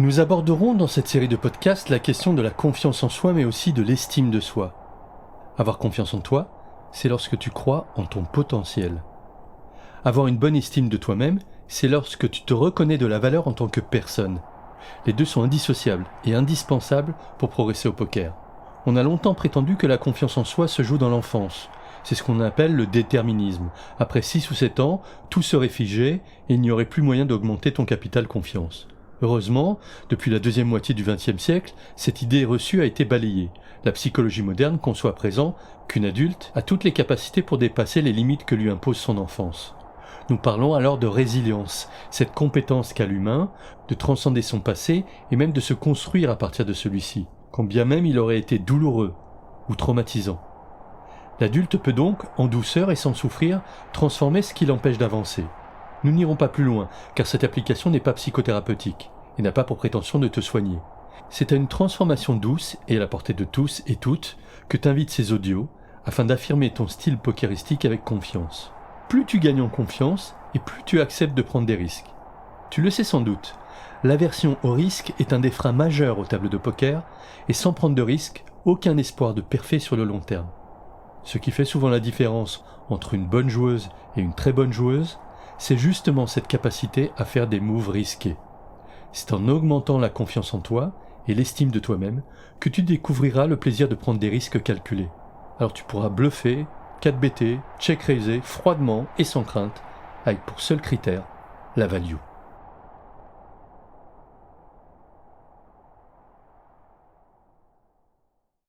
Nous aborderons dans cette série de podcasts la question de la confiance en soi mais aussi de l'estime de soi. Avoir confiance en toi, c'est lorsque tu crois en ton potentiel. Avoir une bonne estime de toi-même, c'est lorsque tu te reconnais de la valeur en tant que personne. Les deux sont indissociables et indispensables pour progresser au poker. On a longtemps prétendu que la confiance en soi se joue dans l'enfance. C'est ce qu'on appelle le déterminisme. Après 6 ou 7 ans, tout serait figé et il n'y aurait plus moyen d'augmenter ton capital confiance. Heureusement, depuis la deuxième moitié du XXe siècle, cette idée reçue a été balayée. La psychologie moderne conçoit à présent qu'une adulte a toutes les capacités pour dépasser les limites que lui impose son enfance. Nous parlons alors de résilience, cette compétence qu'a l'humain de transcender son passé et même de se construire à partir de celui-ci, quand bien même il aurait été douloureux ou traumatisant. L'adulte peut donc, en douceur et sans souffrir, transformer ce qui l'empêche d'avancer. Nous n'irons pas plus loin, car cette application n'est pas psychothérapeutique et n'a pas pour prétention de te soigner. C'est à une transformation douce et à la portée de tous et toutes que t'invitent ces audios, afin d'affirmer ton style pokeristique avec confiance. Plus tu gagnes en confiance, et plus tu acceptes de prendre des risques. Tu le sais sans doute, l'aversion au risque est un des freins majeurs aux tables de poker, et sans prendre de risques, aucun espoir de perfait sur le long terme. Ce qui fait souvent la différence entre une bonne joueuse et une très bonne joueuse, c'est justement cette capacité à faire des moves risqués. C'est en augmentant la confiance en toi et l'estime de toi-même que tu découvriras le plaisir de prendre des risques calculés. Alors tu pourras bluffer, 4BT, check raiser froidement et sans crainte, avec pour seul critère la value.